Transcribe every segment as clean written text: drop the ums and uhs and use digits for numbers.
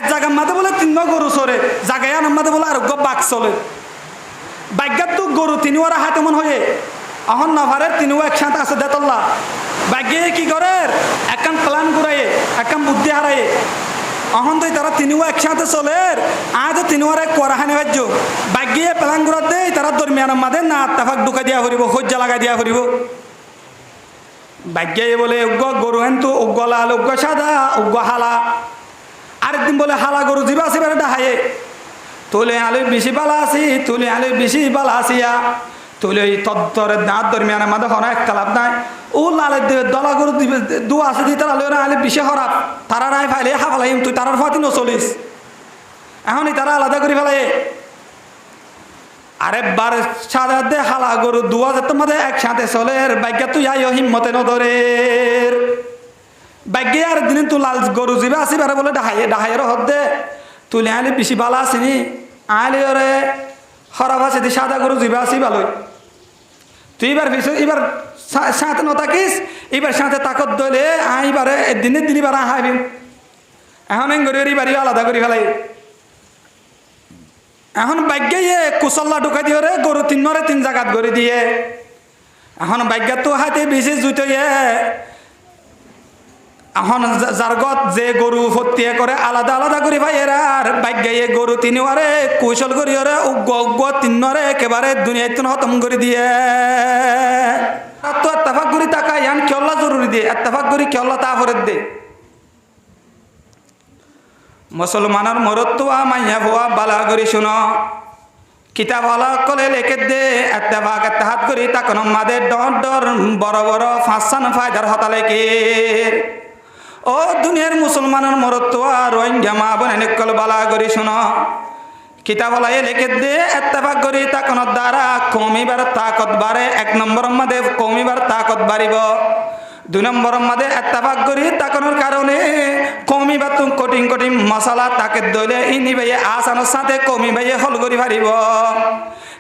এক জায়গার মাঝে বলে তিন গরু চলে, জায়গায় আনার মাঝে বলে আরোগ্য বাঘ চলে। বাগ্যাত তো গরু তিনি ওরা হাতে মন হয়ে অহন নভারের তিনিও একসাথে আছে দেতল্লা। বাগ্যে কি করে একখান প্ল্যান ঘুরাইয়ে একখান বুদ্ধি হারাইয়ে অহন তো তারা তিনিও একসাথে চলে। আজ তিনিওর এক করাহানি ভাজ্য বাগ্যে প্ল্যান ঘুরাত দেয় তারা দরমিয়ানের মাঝে না আত্মাফাক ঢুকা দিয়া ফুরিব, সজ্জা লাগাই দিয়া ফুরিব। বাগ্যে বলে উগ্র গরু হেন তো উগ্র লাল উগ্র সাদা উগ্র হালা। আরেকদিন বলে হালা গরু জিবা আছে বেড়ে ডাহায়ে তুলে আলু বেশি বালা আছি, তুলে আলু বেশি বালা আসিয়া তুলে তত্তরের দাঁত দরমিয়ানের মাঝে হরা এক কালাপ নাই। ও লালের দেবে দলা গরু দিবে দু আছে দি তারা লইরা আলু বেশি হরাপ তারা নাই ফাইলে হাফালাইম তুই তারার ফাতি নচলিস। এখনই তারা আলাদা করে ফেলাই। আরে বার সাদা দে হালা গরু দুয়া যেত মাঝে একসাথে চলে। বাইকা তুই আই হিম্মতে নধরে বাইকে আর দিনে তুই লাল গরু জিবা আসি বারে বলে ডাহাইয়ের হদ দে তুলে আলি বেশি ভালো আসিনি আলি ওরে হরাপ আছে দি সাদা গরু জিবা আসি ভালোই। তুই এবার এবার সাথে নথাকিস এবার সাথে তাকত দলে আইবারে দিনের দিন এবার আহাবি। এখন গরু বাড়ি আলাদা করে ফেলাই। এখন বাইকে কুচল্লা ঢুকাই দিয়ে রে গরু তিন জায়গাত গড়ি দিয়ে। এখন বাইকা তো হাতে বেশি জুইতে এখন জারগত যে গরু ফটিয়ে করে আলাদা আলাদা করে ভাই এরা আর বাইগাইয়ে গরু তিনিওয়ারে কৌশল করি ওরে উগ্র তিনরে একেবারে দুনিয়ায় তো খতম করে দিয়ে। তো এত্তাফাক করি তাকা ইয়ান খেলা জরুরি দিয়ে এত্তাফাক করি খেলা তা ফরের দে। মুসলমানের মরত্ব মাইয়া ভুয়া বালা করি শুনো কিতাব হলা কলে লেখে দে এত্তাফাক এত্তাহাত করি তাকন মাদে ডর ডর বড় বড় ফাঁসান ফায়দার হতা লেখের। ও দুনিয়ার মুসলমানের মরত্ব রোহিঙ্গা মা বোন নিকল বালা করি শুনো কিতাব হলাই লেখে দে এত্তাফাক করি তাকনের দ্বারা কমিবার তাকত বাড়ে। এক নম্বর মাদে কমিবার তাকত বাড়িব। দুই নম্বর মাদে এত্তাফাক করি তাকনের কারণে কমিবা তুম কঠিন কঠিন মশলা তাকে দলে ইনি ভাইয়ে আসানোর সাথে কমি ভাইয়ে হল করি পারিব।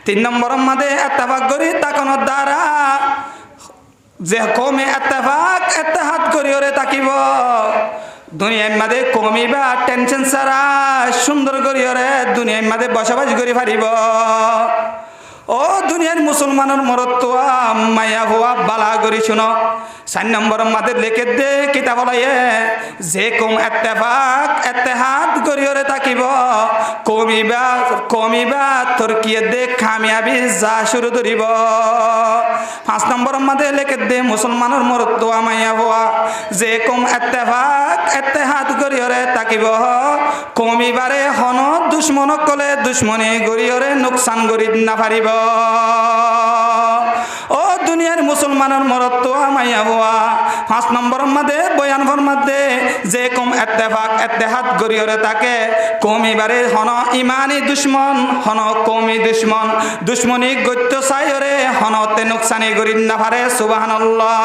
তিন নম্বর মাদে এত্তাফাক করি তাকনের দ্বারা যে কমে এত্তাফাক এত্তাহাত করি ওরে তাকিব দুনিয়ার মাঝে কমিবা টেনশন সারা সুন্দর করি ওরে দুনিয়ার মাঝে বসবাস করি পারিব। ও দুনিয়ার মুসলমানের মরত্ব মায়া হওয়া বালা করি শুনো। 4 নম্বর মাঝে লেখে দে কিতাব বলাইয়ে যে কম এত্তেফাক এত্তেহাত করি ওরে তাকিব কমিবা তোর কি দে কামিয়াবি যা শুরু ধরিব। 5 নম্বর মাঝে লেখে দে মুসলমানের মরত্ব মায়া হওয়া যে কম এত্তেফাক এত্তেহাত করি ওরে তাকিব কমিবারে হন দুশ্মন কলে দুশ্মনী গড়ি ওরে নোকসান করি না পারিব। ও দুনিয়ার মুসলমানের মরত্ব মাইয়া হওয়া 5 নম্বর মাঝে বয়ান ফরমাতে যে কম এত্তেফাক এত্তেহাত গড়িয়রে তাকে কমিবারে হন ইমানি দুশ্মন হন কমি দুশ্মন দুশ্মনী গত্য চাইরে হনতে নোকসানি গড়ি না পারে। সুবহানাল্লাহ।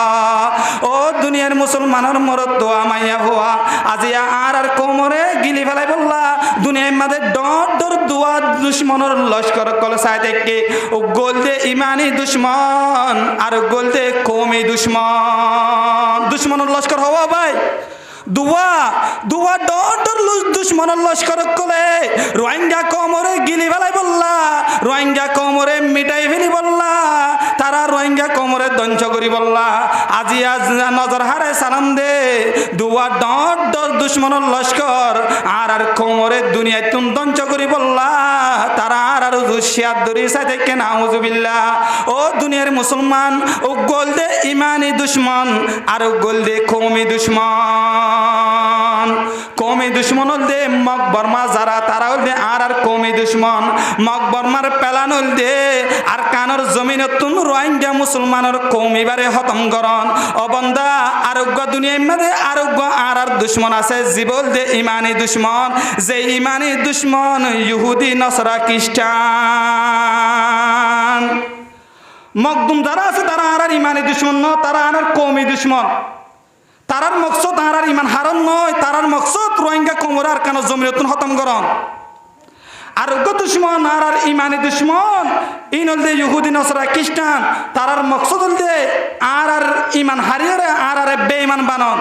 ও দুনিয়ার মুসলমানের মরত্ব মাইয়া হওয়া আজিয়া আর কোমরে গিলি ফেলাই বললা দুনিয়ার মাঝে ডর ডর দুয়া দুশ্মনের লস্কর কল চাই দেখে ও গোল দে ইমানি দুশ্মন আর গোল দে কমি দুশ্মন। দুশ্মনের লস্কর হওয়া ভাই দুয়া দুয়া ডর ডর দুশ্মনের লস্কর কলে রোহিঙ্গা কোমরে গিলি ফেলাই বললা রোহিঙ্গা কোমরে মিটাই ফেলি বললা তারা রোহিঙ্গা কোমরে ধ্বংস করি বললা। আজি আজ নজর হারে সালাম দে দুয়া ডর ডর দুশ্মনের লস্কর আর কোমরে দুনিয়ায় তুম ধ্বংস করি বললা তারা আর দুশিয়াত দরি সাই দেখে নাউজুবিল্লাহ। ও দুনিয়ার মুসলমান ও গোল দে ইমানি দুশ্মন আর গোল দে কওমি দুশ্মন। কওমি দুশ্মন হল দে মক বর্মা যারা তারা হল দে আর কওমি দুশ্মন। মক বর্মার পেলান হল দে আর কানর জমিন তুন রোহিঙ্গা মুসলমানের কওমিবারে খতম করন। অবন্দা আরোগ্য দুনিয়ার মধ্যে আরোগ্য আর দুশ্মন আছে জীবল দে ইমানি দুশ্মন যে ইমানি দুশ্মন ইহুদি নসরা খ্রিস্টান মকদুম যারা আছে তারা আর ইমানি দুশ্মন নয় তারা আর কওমি দুশ্মন। তারার মকসদ আর ইমান হারন নয় তারার মকসদ রোহিঙ্গা কোমরে আর কানর জমিন তুন খতম করন। আরোগ্য দুশ্মন আর ইমানি দুশ্মন ইন হল দে ইহুদি নসরা খ্রিস্টান তারার মকসদ হল দে আর ইমান হারিয়ে আর বেঈমান বানন।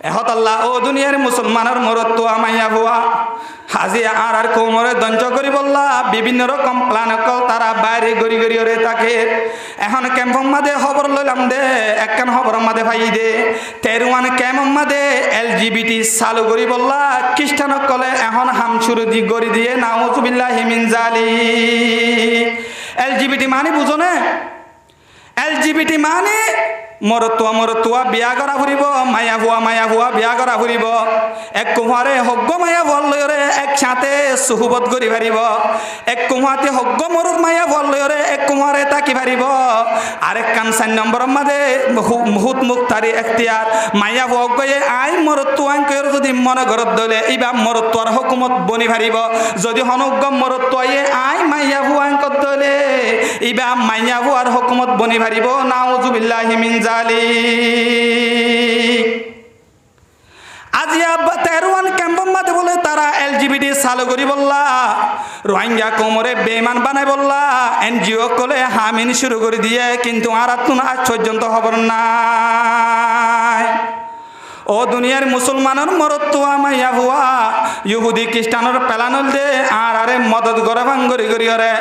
এহত আল্লাহ ও দুনিয়ার মুসলমানের মরত্ব আমাইয়া ভুয়া হাজিয়া আর কোমরে দঞ্চ করি বললা বিভিন্ন রকম প্ল্যান কল তারা বাইরে গড়ি গড়ি ওরে তাকে এখন ক্যাম্পম মাদে খবর লইলাম দে একখান খবর মাদে ভাই দে তেরুয়ান ক্যাম্প মাদে LGBT চালু করি বললা খ্রিস্টান কলে এখন হাম শুরু দি গড়ি দিয়ে নাউজুবিল্লাহি মিন জালিক। LGBT মানে বুঝো না? LGBT মানে মরতুয়া বিয়া করা ফুরিব, মায়া ভুয়া বিয়া করা ফুরিব, এক কুমারে হগ্গ মায়া ভল লয়রে একসাথে সুহুবত করি পারিব, এক কুমাতে হগ্গ মরুত মায়া ভল লয়রে এক কুমারে তাকি পারিব, আরেক কান 4 নম্বর মাঝে হুত মুক্তারি এখতিয়ার মায়া ভগ্গয়ে আই মরতুয়াঙ্কের যদি মনে ঘরত দলে ইবা মরতুয়ার হুকুমত বনি পারিব, যদি হনুগ্গ মরতুয়ে আই মাইয়া ভুয়াঙ্কত দলে ইবা মাইয়া ভুয়ার হুকুমত বনি পারিব। নাউজুবিল্লাহি মিন আজিয়া তেরোয়ান ক্যাম্পম মাঝে বলে তারা LGBT চালু করি বললা রোহিঙ্গা কোমরে বেমান বানাই বললা NGO কলে হামিন শুরু করে দিয়ে কিন্তু আর আজ পর্যন্ত খবর নাই। ও দুনিয়ার মুসলমানের মরত্ব মাইয়া ভুয়া ইহুদি খ্রিস্টানের পেলানল দে আর আরে মদত করে ভাঙ্গরি করি রে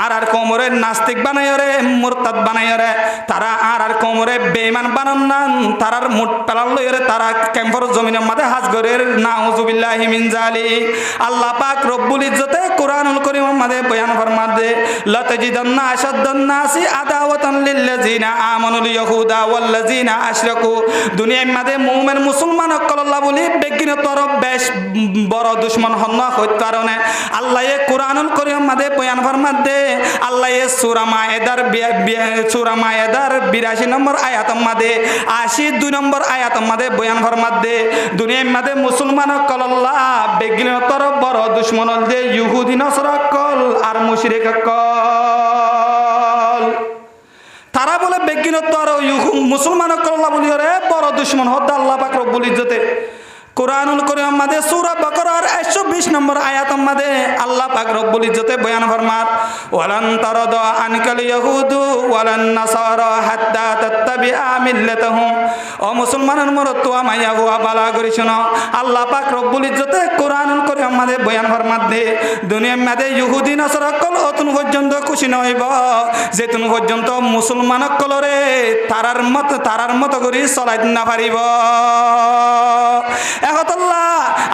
আর কোমরে নাস্তিক বানাই রে মুরতাদ বানাই রে তারা আর কোমরে বেঈমান বানান না তারার মুট পেলাল লই রে তারা ক্যাম্পর জমিনের মাঝে হাজ করে নাউজুবিল্লাহি মিন জালিক। আল্লাহ পাক রব্বুল ইজ্জতে কুরআনুল কারীমের মাঝে বয়ান ফরমান দে লাতাজিদান্না আশাদ্দান নাসি আদাওয়াতান লিল্লাযিনা আমানুল ইয়াহুদা ওয়াল্লাযিনা আশরাকু। দুনিয়ার মাঝে মুমিন মুসলমান কল্লা বলি বেগিনতর বেশ বড় দুশ্মন হন হইত কারণে আল্লাহ কুরআনুল কারীমের মাঝে বয়ান ফরমান দে আল্লাহ সূরা মায়েদার 82 নম্বর আয়াতের মাঝে 82 নম্বর আয়াতের মাঝে বয়ান ফরমান দে দুনিয়ার মাঝে মুসলমান কল্লা বেগিনতর বড় দুশ্মন হল যে ইহুদি নসরা কল আর মুশরিক কল। তারা বলে বেগিনত্ব আর মুসলমান কল্লা বলি রে বড় দুশ্মন হদ আল্লাহ পাক রব্বুল ইজ্জতে কুরআনুল কারীমের মাঝে সূরা বাকারার 120 নম্বর আয়াতের মাঝে আল্লাহ পাক রব্বুল ইজ্জতে বয়ান ফরমান ওয়ালান তারাদা আনকাল ইয়াহুদু ওয়ালান নাসারা হাত্তা তাত্তাবিআ মিল্লাতাহুম। ও মুসলমানের মরত্ব মাইয়া ভুয়া বালা করি শোনো আল্লাহ পাক রব্বুল ইজ্জতে কুরআনুল কারীমের মাঝে বয়ান ফরমান দে দুনিয়ার মাঝে ইহুদি নাসারা কল অতন পর্যন্ত খুশি নইব যেতুন পর্যন্ত মুসলমান কলরে তারার মত করে চলাই না পারিব। এহতল্লাহ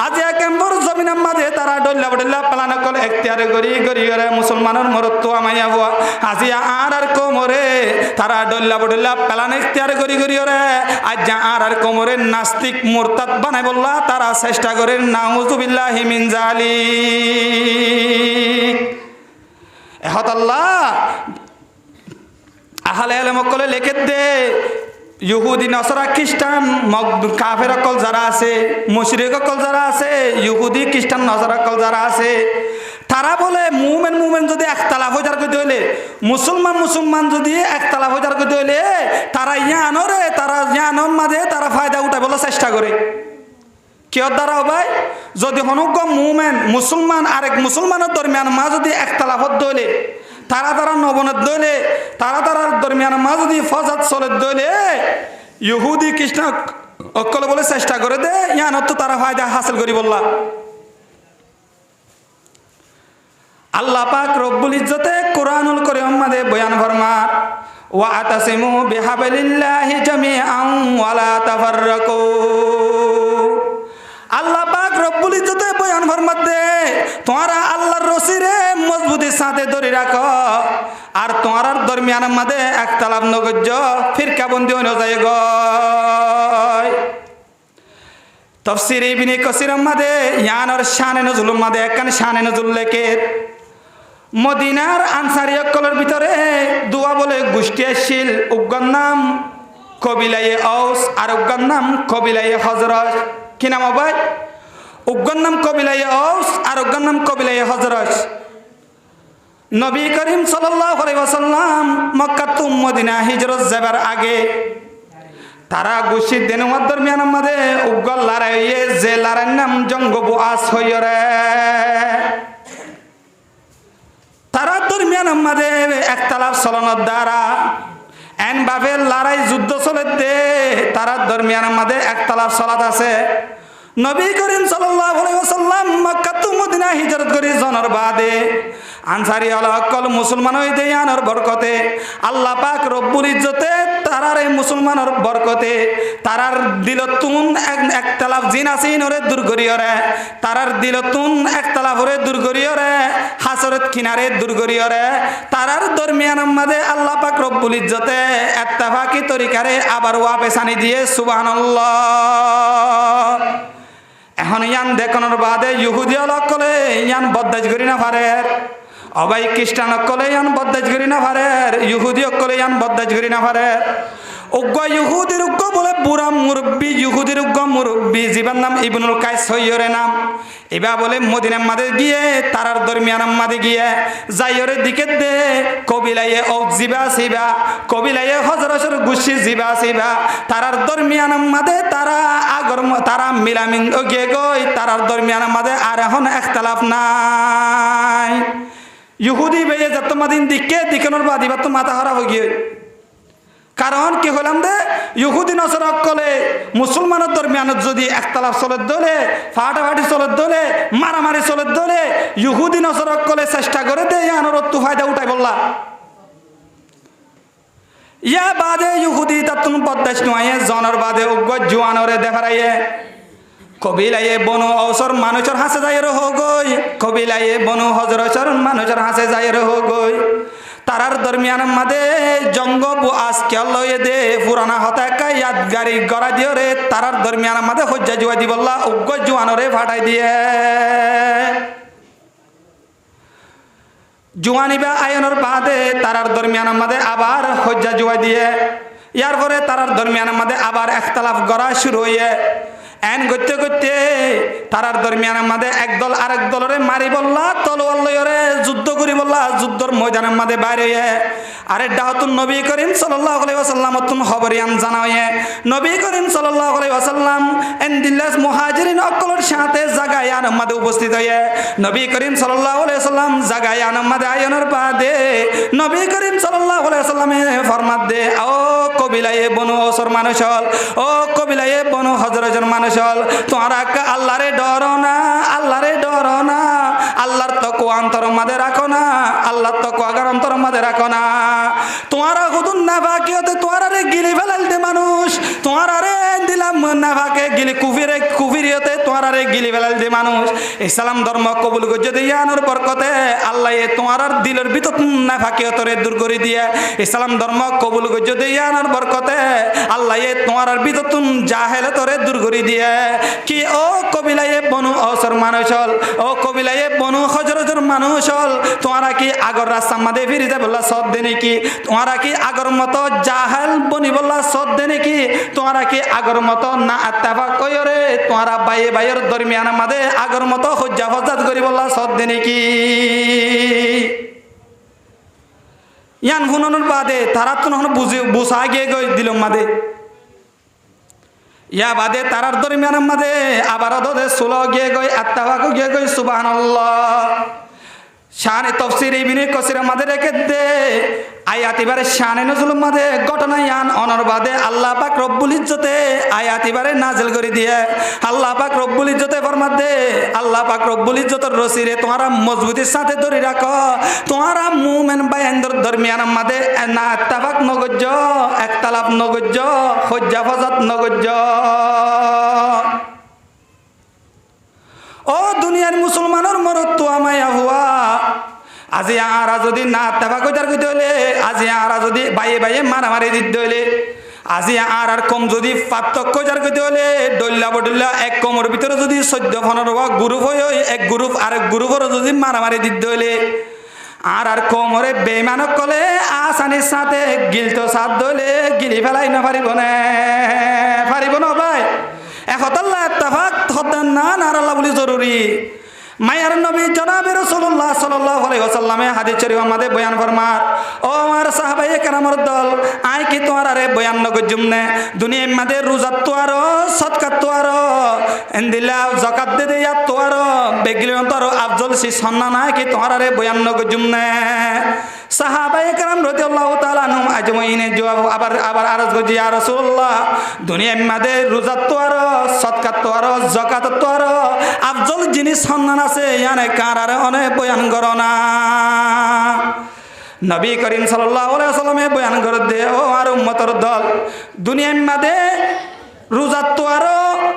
আজি ক্যাম্পর জমিনের মাঝে তারা ডল্লা প্লান কল এখতিয়ার করি করে মুসলমানের মরত্ব মাইয়া ভুয়া আজি আর কোমরে তারা ডল্লা প্লান এখতিয়ার করি রে আজ আর কোমরে নাস্তিক মুরতাদ বানাই বললা তারা চেষ্টা করে নাউজুবিল্লাহি মিন জালিক। এহতল্লাহ আহলে ইলম কলে লেখে দে ইহুদি নসরা খ্রিস্টান কাফের কল যারা আছে মুশরিক কল যারা আছে ইহুদি খ্রিস্টান নসরা কল যারা আছে তারা বলে মুমেন যদি একতলাফ হয়ে যার করে হইলে মুসলমান যদি একতলাফ হয়ে যার করে হইলে তারা ইয়ানোর মাঝে তারা ফায়দা উঠাই বলার চেষ্টা করে কিয়র দ্বারা ভাই যদি হনুক মুসলমান আরেক মুসলমানের দরমিয়ান মা যদি একতলাফত দইলে তারা নবনত দইলে তারা দরমিয়ান মা যদি ফসাদ চলত দইলে ইহুদি খ্রিস্টান অকল বলে চেষ্টা করে দে ইয়ানত তো তারা ফায়দা হাসিল করি বললা। আল্লাহ পাক রব্বুল ইজ্জতে কুরআনুল কারীমের মাঝে বয়ান ফরমান ওয়াতাসিমু বিহাবলিল্লাহি জামিআন ওয়া লা তাফাররাকু। আল্লাহ পাক রব্বুল ইজ্জতে বয়ান ফরমান দে তোমরা আল্লাহর রশিরে মজবুতির সাথে ধরে রাখো আর তোমার দরমিয়ানের মাঝে একতলাফ নগজ্য ফিরকাবন্দি হয়ে যায় গ। তাফসীর ইবনে কাসিরের মাঝে ইয়ানোর শানে নজুলের মাঝে একখান শানে নজুল লেখে মদিনার আনসারী কলের ভিতরে দুয়া বলে গোষ্ঠী আসছিল উগ্গর নাম কবিলায়ে আউস আর উগ্গর নাম কবিলায়ে হজরত। কি নাম ভাই? উগ্গর নাম কবিলায়ে আউস আর উগ্গর নাম কবিলায়ে হজরত। নবী করিম সাল্লাল্লাহু আলাইহি ওয়াসাল্লাম মক্কা টু মদিনা হিজরত যাবার আগে তারা গোষ্ঠী দেনুয়ার দরমিয়ানের মাঝে উগ্গর লড়াইয়ে যে লড়াইয়ের নাম জঙ্গ বুআস হইরে তারা দরমিয়ানের মাঝে একতলাফ চলনের দ্বারা এন বাপের লড়াই যুদ্ধ চলে দে তারার দরমিয়ান আমাদের একতলাফ সালাত আছে। নবী করিম সাল্লাল্লাহু আলাইহি ওয়াসাল্লাম মক্কা টু মদিনা হিজরত করি জনের বাদে আনসারী হল মুসলমান হই দে আনর বরকতে আল্লাহ পাক রব্বুল ইজ্জতে তারার এই মুসলমানের বরকতে তারার দিলতুন একতলাফ জিন আসিন ওরে দূর করিয়রে তারার দিলতুন একতলাফ ওরে দূর করিয়রে হাসরত কিনারে দূর করিয়রে তারার দরমিয়ান আমাদে আল্লাহ পাক রব্বুল ইজ্জতে ইত্তেফাকি তরিকারে আবার ওয়াপেসানি দিয়ে সুবহানাল্লাহ। এখন ইয়ান দেখানোর বাদে ইহুদি অলকলে ইয়ান বদদাজ করি না পারের অবাই খ্রিস্টান অকলে ইয়ান বদদাজ করি না পারের ইহুদি অকলে ইয়ান বদদাজ করি না পারের উগ্র ইহুদির উগ্র বলে বুড়া মুরব্বী ইহুদির উগ্র মুরব্বী জীবন নাম ইবনুল কাইস সৈয়রে নাম এবার বলে মদিনার মাঝে গিয়ে তারার দরমিয়ান মাঝে গিয়ে যাইয়রের দিকে দে কবিলাইয়ে ও জিবা সিবা কবিলাইয়ে হজরসর গুসি জিবা সিবা তারার দরমিয়ান মাঝে তারা আগর তারা মিলামিন গিয়ে গই তারার দরমিয়ান মাঝে আর এখন একতলাফ নাই ইহুদি বেয়ে যত মাদিন দিকে দিকেনোর বাদিবা তো মাথা হারা হয়ে গিয়ে কারণ কি হলাম দে ইহুদি নসর কলে মুসলমানের দরমিয়ানত যদি একতলাফ চলত দলে ফাটাফাটি চলত দলে মারামারি চলত দলে ইহুদি নসর কলে চেষ্টা করে দে আনোর তু ফায়দা উঠাই বললা ইয়া বাদে ইহুদি তাতুন বদদাস নয় জনের বাদে উগ্র জুয়ানরে দেখারাইয়ে কবিলাইয়ে বনু অবসর মানুষের হাসে যাই রহ গই কবিলাইয়ে বনু হজরসর মানুষের হাসে যাই রহ গই তারার দরমিয়ান মাদে জঙ্গ আজকে লয়ে দে পুরানা হতাকা ইয়াদগারি গড়া দিও রে তারার দরমিয়ান মাদে হজ্জা জুয়া দি বললা উগ্র জুয়ানরে ফাটাই দিয়ে জুয়ানিবা আয়নের বাদে তারার দরমিয়ান মাদে আবার হজ্জা জুয়া দিয়ে ইয়ার পরে তারার দরমিয়ান মাদে আবার একতলাফ গড়া শুরু হয়ে এন করতে করতে তারার দরমিয়ান মাঝে একদল আরেক দলরে মারি বললা তলোয়ার লইরে যুদ্ধ করি বললা যুদ্ধর ময়দানের মাঝে বাইরে আরে ডাহতুন নবী করিম সাল্লাল্লাহু আলাইহি ওয়াসাল্লাম তুন খবরিয়ান জানায়ে নবী করিম সাল্লাল্লাহু আলাইহি ওয়াসাল্লাম এন্দিল্লাস মুহাজিরিন অকলর সাথে জাগায়ান মাঝে উপস্থিত হয়ে নবী করিম সাল্লাল্লাহু আলাইহি ওয়াসাল্লাম জাগায়ান মাঝে আয়নের বাদে নবী করিম সাল্লাল্লাহু আলাইহি ওয়াসাল্লামে ফরমাত দে ও কবিলায়ে বনু ওসর মানুষ হল ও কবিলায়ে বনু হজরজের মানুষ তোমরা আল্লাহরে ডরো না আল্লাহরে ডরো না আল্লাহর তাকওয়া অন্তর মধ্যে রাখো না আল্লাহর তাকওয়া আগার অন্তর মধ্যে রাখো না তোমরা হুদুন নাফাকিয়তে তোমরা রে গিলি ফেলাল দে মানুষ তোমরা রে দিলাম নাফাকে গিলি কুফরিয়তে তোমরা রে গিলি ফেলাল দে মানুষ ইসলাম ধর্ম কবুল করতে দিয়ানোর বরকতে আল্লাহ তোমার দিলের ভিতর নাফাকিয়তরে দূর করে দিয়ে ইসলাম ধর্ম কবুল করতে দিয়ানোর বরকতে আল্লাহ তোমার ভিতর জাহেলতরে দূর করে দিয়ে কি ও কবিলায়ে বনু অসর মানুষ হল ও কবিলায়ে বনু হজরতের মানুষ হল তোমরা কি আগর রাস্তা মাদে ফিরে যায় বললা সদ দে নাকি তোমরা কি আগর মতো জাহেল বনি বললা সদ দে নাকি তোমরা কি আগর মতো না ইত্তেফাক কইরে তোমরা বাইয়ে বাইয়ের দরমিয়ান মাদে আগর মতো হজ্জা ফজাত করি বললা সদ দে নাকি ইয়ান হুননের বাদে তারা তো বুঝা গিয়ে গই দিল মাদে ইয়া বাদে তারার দরমিয়ানের মাঝে আবার দে সুলো গিয়ে গই আত্তাবাকু গিয়ে গই সুবহানাল্লাহ শানে তাফসীর ইবনে কাসিরের মাঝে রেখে দে আয়াত এবারে শানে নজুল মাঝে ঘটনা ইয়ান অনর বাদে আল্লাহ পাক রব্বুল ইজ্জতে আয়াত এবারে নাজিল করে দিয়ে আল্লাহ পাক রব্বুল ইজ্জতে ফরমাত দে আল্লাহ পাক রব্বুল ইজ্জতের রসিরে তোমরা মজবুতির সাথে ধরে রাখো তোমরা মুমিন বাইনদের দরমিয়ান মাঝে না ইত্তেফাক নগজ্জ একতলাফ নগজ্জ হজ্জা ফজাত নগজ্জ ও দুনিয়ার মুসলমানের মরত্ব আমায় হুয়া আজি আরা যদি না ইত্তেফাক কইতে হইলে আজি আরা যদি বাইয়ে বাইয়ে মারামারি দিতে হইলে আজি আর কম যদি পার্থক্য যার কইতে হলে ডল্লা বডল্লা এক কমর ভিতরে যদি 14-15 গ্রুপ হয়ে এক গ্রুপ আরেক গ্রুপের যদি মারামারি দিতে হইলে আর কোমরে বেইমানক কলে আসানির সাথে গিলতো সাথ দলে গিলি ফেলাই না পারিব না ভাই একতাল্লাহ ইত্তেফাক হতেন না আল্লাহ বলি জরুরি মায়ার নবী জনাবে রাসূলুল্লাহ সাল্লাল্লাহু আলাইহি ওয়াসাল্লামে হাদিস শরীফ আমাদের বয়ান ফরমার ও আমার সাহাবায়ে কেরামের দল আই কি তোমারা রে বয়ান নগজুমনে দুনিয়া মাদে রোজা তো আর সদকা তো আর এন্দিলা যাকাত দে দেয়া তো আর বেগলিয়ন তোর আফজল সি সন্না নাই কি তোমার আরে বয়ান গজুমনে সাহাবায়ে কেরাম রাদিয়াল্লাহু তাআলা আনহুম আজমাইনে জবাব আবার আরজ গজি ইয়া রাসূলুল্লাহ দুনিয়ার মধ্যে রোজা তো আর সদকা তো আর যাকাত তো আর আফজল জিনিস সন্ধান আছে ইয়ানে কার আরে অনেক বয়ান করনা নবী করিম সাল্লাল্লাহু আলাইহি ওয়াসাল্লামে বয়ান করে দে ও আর উম্মতের দল দুনিয়ার মধ্যে রোজা তো আর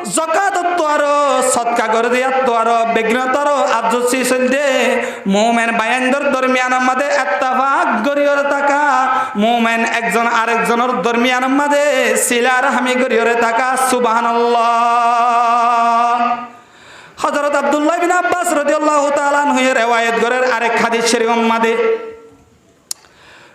যাকাত তো আর সদকা করে দিয়া তো আর বেগনতর আফজল সিল দে মুমিন বায়ানদের দরমিয়ানের মধ্যে ইত্তেফাক গরিয়রে থাকা মুমিন একজন আরেকজনের দরমিয়ানের মধ্যে সিলা রাহমি গরিয়রে থাকা সুবহানাল্লাহ হযরত আব্দুল্লাহ বিন আব্বাস রাদিয়াল্লাহু তাআলা আনহু riwayat করেন আরেক হাদিস শরীফের মধ্যে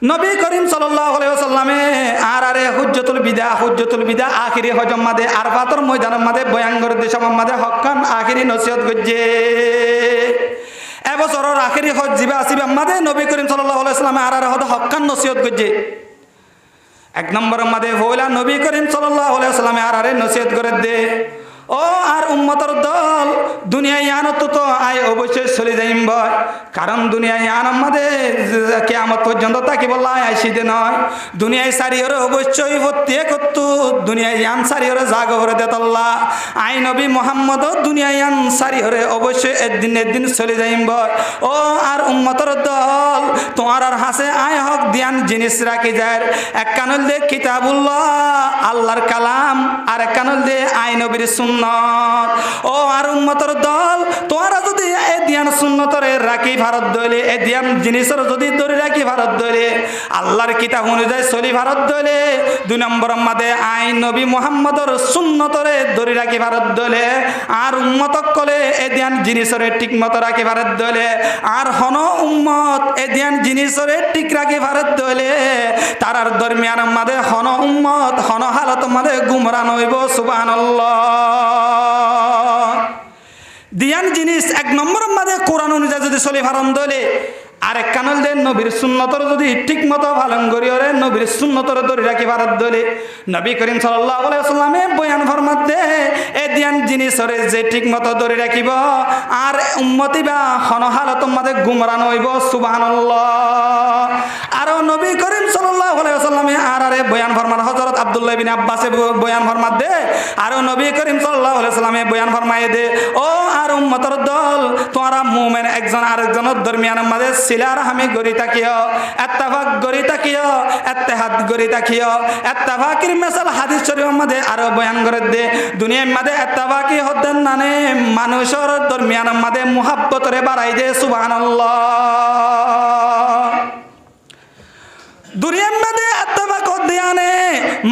নবী করিম সাল্লাল্লাহু আলাইহি ওয়াসাল্লামে আরে হুজ্জাতুল বিদা আখিরি হজম মাদে আরফাতের ময়দানের মাদে বয়ান করে দেশম মাদে হক্কান আখিরি নসিহত গজ্জে এবছরের আখিরি হজ জিবা আসিবে মাদে নবী করিম সাল্লাল্লাহু আলাইহি ওয়াসাল্লামে আরে হক্কান নসিহত গজ্জে এক নম্বর মাদে হইলা নবী করিম সাল্লাল্লাহু আলাইহি ওয়াসাল্লামে আরে নসিহত করে দে ও আর উম্মতের দল দুনিয়ায় আনত তো আয় অবশ্যই চলে যাইম ভয় কারণ দুনিয়ায় আনার মাঝে কিয়ামত পর্যন্ত তাকে বললা আইসিতে নয় দুনিয়ায় সারিয়রে অবশ্যই প্রত্যেক দুনিয়ায় আন সারিয়রে জাগরে দেতল্লা আই নবী মোহাম্মদ দুনিয়ায় আন সারিয়রে অবশ্যই একদিন চলে যাইম ভয় ও আর উম্মতের দল তোমার আর হাসে আয় হক দিয়ান জিনিস রাখি যায় এক কানল দে কিতাবুল্লাহ আল্লাহর কালাম আর এক কানল দে আই নবীর সুন্নাত ও আর উম্মতের দল তোমরা যদি এ দিয়ান সুন্নতরে রাখি ভারত দইলে এ দিয়ান জিনিসের যদি ধরে রাখি ভারত দইলে আল্লাহর কিতাব অনুযায়ী চলি ভারত দইলে দুই নম্বর মধ্যে আইন নবী মুহাম্মদর সুন্নতরে ধরে রাখি ভারত দইলে আর উম্মতক কলে এ দিয়ান জিনিসরে ঠিক মতো রাখি ভারত দইলে আর হন উম্মত এ দিয়ান জিনিসরে ঠিক রাখি ভারত দইলে তারার দরমিয়ান মধ্যে হন উম্মত হন হালত মধ্যে গুমরা নইব সুবহানাল্লাহ দিয়ান জিনিস এক নম্বর মাঝে কোরআন অনুযায়ী যদি চলি ভারণ দলে আরেক কানল দেন নবীর সুন্নতর যদি ঠিক মতো পালন করি ওরে নবীর সুন্নতর ধরে রাখি ভারত দলে নবী করিম সাল্লাল্লাহু আলাইহি ওয়াসাল্লামে বয়ান ফরমাত দে এ দিয়ান জিনিসরে যে ঠিক মতো ধরে রাখিব আর উম্মতি বা হনহালত মাঝে গুমরান হইব সুবহানাল্লাহ আর নবী করিম সাল্লাল্লাহু আলাইহি ওয়াসাল্লামে আরে বয়ান ফরমান হযরত আব্দুল্লাহ বিন আব্বাসে বয়ান ফরমাত দে আর নবী করিম সাল্লাল্লাহু আলাইহি ওয়াসাল্লামে বয়ান ফরমায়ে দে ও আর উম্মতের দল তোমরা মুমিন একজন আরেকজনের দরমিয়ানের মাঝে সিলা রাহমি গরি তাকিও ইত্তেফাক গরি তাকিও ইত্তেহাদ গরি তাকিও ইত্তেফাকির মিসাল হাদিস শরীফের মধ্যে আরো বয়ান করে দে দুনিয়ার মধ্যে ইত্তেফাকি হদ্দেন নানে মানুষের দরমিয়ানের মধ্যে মুহাব্বতরে বাড়াই দে সুবহানাল্লাহ দুনিয়ার মধ্যে ইত্তেফাক হদ্দিয়ানে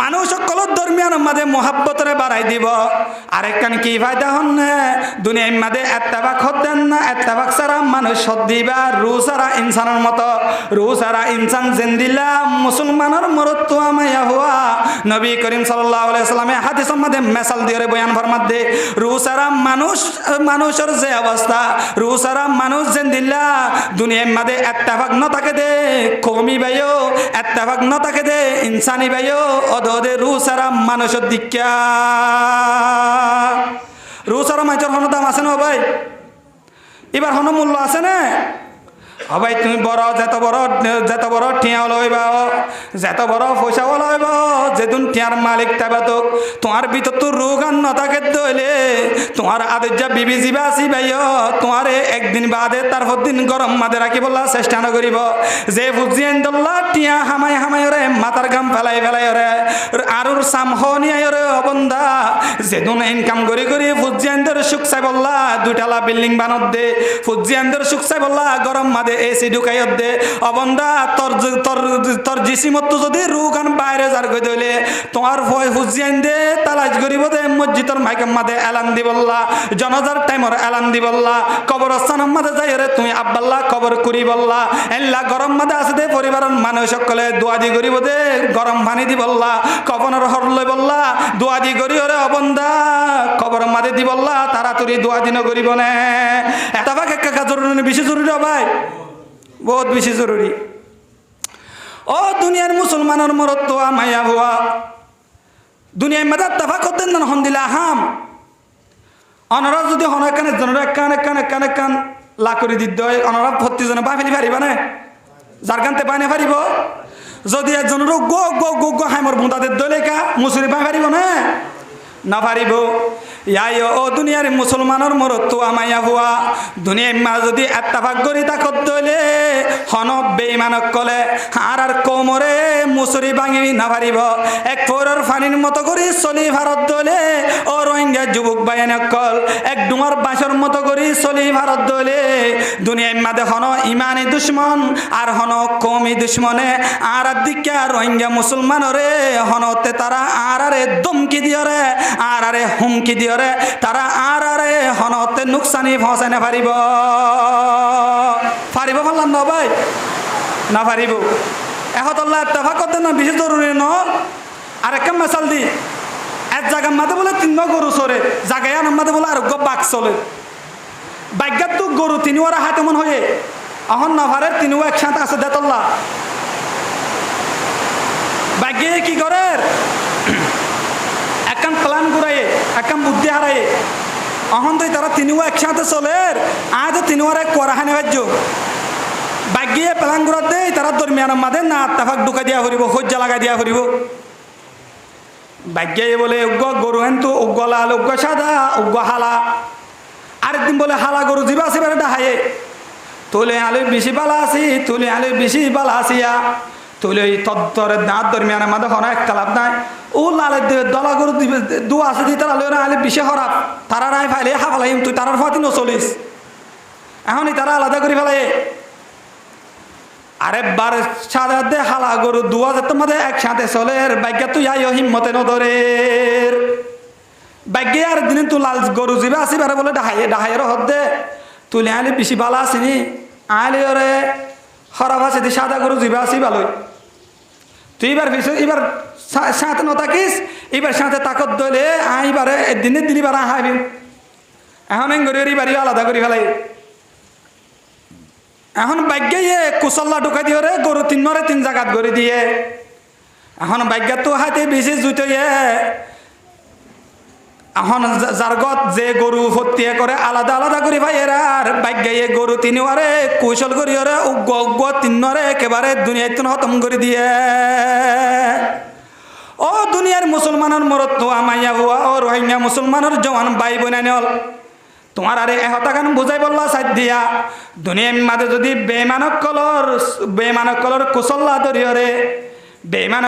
মানুষ সকলের দরমিয়ানের মধ্যে মুহাব্বতরে বাড়াই দিব আরেকখান কি ফায়দা হন না দুনিয়ার মধ্যে ইত্তেফাক হদ্দেন না ইত্তেফাক ছাড়া মানুষ হদ্দিবা রু ছাড়া ইনসানের মতো রু ছাড়া ইনসান জিন্দিল্লা মুসলমানের মরত্ব আমায়া হুয়া নবী করিম সাল্লাল্লাহু আলাইহি ওয়াসাল্লামে হাদিসের মধ্যে মেসাল দিয়ে বয়ান ফরমাত দে রু ছাড়া মানুষের যে অবস্থা রু ছাড়া মানুষ জিন্দিল্লা দুনিয়ার মধ্যে ইত্তেফাক না থাকে দে কমি ভাইও ইত্তেফাক না থাকে দে ইনসানি ভাইও অদে রু ছাড়া মানুষের দিক্কা রু ছাড়া মাইচর হন দাম আছে না ভাই এবার হন মূল্য আছে না ভাই তুমি বড় যত বড় টিয়া লইবা যত বড় পয়সা লইবা যেদিন টিয়ার মালিক তাবা তো তোমার ভিতর তো রোগ আর না থাকে দইলে তোমার আদের যা বিবি জিবা আসি ভাইও তোমার একদিন বাদে তারপর দিন গরম মাদে রাখি বললা চেষ্টা না করিব যে ফুজিয়েন দল্লা টিয়া হামাই রে মাথার গাম ফেলাই রে আরুর সাম হনিয়াই রে অবন্দা যেদিন ইনকাম করি ফুজিয়েনদের সুখ চাই বললা দুইটালা বিল্ডিং বানত দে ফুজিয়েনদের সুখ চাই বললা গরম মাদে এসি ঢুকাই দে অবন্দা তোর জিসিমত যদি রুগান বাইরে যার গই দইলে তোমার ভয় হুজিয়ান দে তালাশ করিব দে মসজিদের মাইকের মাঝে এলান দি বললা জনাজার টাইমর এলান দি বললা কবরস্থানের মাঝে যাই রে তুমি আব্বাল্লাহ কবর করি বললা এল্লা গরম মাঝে আছে দে পরিবারের মানুষ সকলে দোয়া দি করিব দে গরম পানি দি বললা কবনের হর লই বললা দোয়া দি করি রে অবন্দা কবর মাঝে দি বললা তাড়াতাড়ি দোয়া দিন করিব না এটা ভাগ একটা জরুরি বেশি জরুরি ভাই বহুত বেশি জরুরি ও দুনিয়ার মুসলমানের মরত্ব মায়া হুয়া দুনিয়ার মধ্যে ইত্তেফাক করতেন না হন্দিলা হাম অনরা যদি হন এখানে জনের কান লা করে দিতে হয় অনরা প্রতিজনে বাই ফেলি পারিবা না যার কানতে পাই না পারিব যদি একজনের গো গো গো গো হাইমর বুঁদাদের দলে কা মুসুরি পাই পারিব না পারিব ইয়াই ও দুনিয়ার মুসলমানের মরত্ব আমাইয়া হুয়া দুনিয়ার মা যদি এত্তাফাক করি তাকত দলে হন বেঈমানক কলে আর কোমরে মুসুরি ভাঙি না পারিব এক ফোরের ফানির মতো করে চলি ভারত দলে ও রোহিঙ্গা যুবক বাইনক কল এক ডুঙর বাঁশর মতো করে চলি ভারত দলে দুনিয়ার মাঝে হন ইমানি দুশ্মন আর হন কৌমি দুশ্মনে আর দিকে রোহিঙ্গা মুসলমানরে হনতে তারা আরে দমকি দিয়রে আরে হুমকি দিয়রে তারা আরে হনতে নুকসানি ফসাই না পারিব পারলাম না ভাই না পারিব এহতল্লাহ এত্তেফাক করতে না বেশি জরুরি ন আর একটা মেসাল দি এক জায়গার মাঝে বলে তিন গরু চলে জায়গায় আনার মাঝে বলে আর বাঘ চলে বাগ্যাত তো গরু তিনি ওরা হাতে মন হয়ে এখন না পারে তিনিও একসাথে আছে দেতল্লা বাগ্যে কি করে একখান প্ল্যান ঘুরাইয়ে একখান বুদ্ধি হারাইয়ে অহন তো তারা তিনিও একসাথে চলে আজ তিনিও এক করাহানে বাজ্য বাগ্যে প্ল্যান ঘুরা দেয় তারা দরমিয়ানের মাঝে না আত্তাফাক ঢুকা দিয়া ফুরিব সজ্জা লাগাই দিয়া ফুরিব বাগ্যে বলে উগ্র গরু হেন তো উগ্র লাল উগ্র সাদা উগ্র হালা আরেকদিন বলে হালা গরু জিবা আছে বেড়ে ডাহায়ে তোলে আলু বেশি বালা আছি তুলে আলু বেশি বালা আসিয়া তুলে তত্তরের দাঁত দরমিয়ানের মাঝে হন একটা লাভ নাই ও লালের দলা গরু দু আছে দি তারা লই আলে বেশি হরাপ তারা নাই ফাইলে হাফালাইম তুই তারার ফাতি নচলিস এখনই তারা আলাদা করে ফেলাই আরে বার সাদা দে হালা গরু দুয়া যেত মাঝে একসাথে চলে বাগ্যা তুই আই হিম্মতে নদরে বাগ্যে আর দিনে তুই লাল গরু জিবা আসি বারে বলে ডাহাইয়ের হদ দে তুলে আলে বেশি বালা আসিনি আলে ওরে হরাপ আছে দি সাদা গরু জিবা আসি ভালোই তুই এবার এবার সাথে নথাকিস এবার সাথে তাকত দলে আইবারে দিনের দিন এবার হাইবি এখন গরিবের বাড়ি আলাদা করে ফেলাই এখন বাগ্যে কুসল্লা ঢুকাই দিয়ে রে গরু তিন জায়গাত গড়ি দিয়ে এখন বাগ্যা তো হাতে বেশি জুইতে এখন জারগত যে গরু ফতিয়ে করে আলাদা আলাদা করে ভাই এরা আর বাগ্যে গরু তিনবারে কৌশল করি ওরে উগ্র তিনরে একেবারে দুনিয়ায় তো খতম করে দিয়ে ও দুনিয়ার মুসলমানের মরত আমাইয়া হুয়া ও রোহিঙ্গা মুসলমানের জওয়ান ভাই বোনা নল তোমার আরে এহতাখান বুঝাই বললা সাইড দিয়া দুনিয়ার মাঝে যদি বেমানক কলর কুসল্লা ধরিয়রে বেমান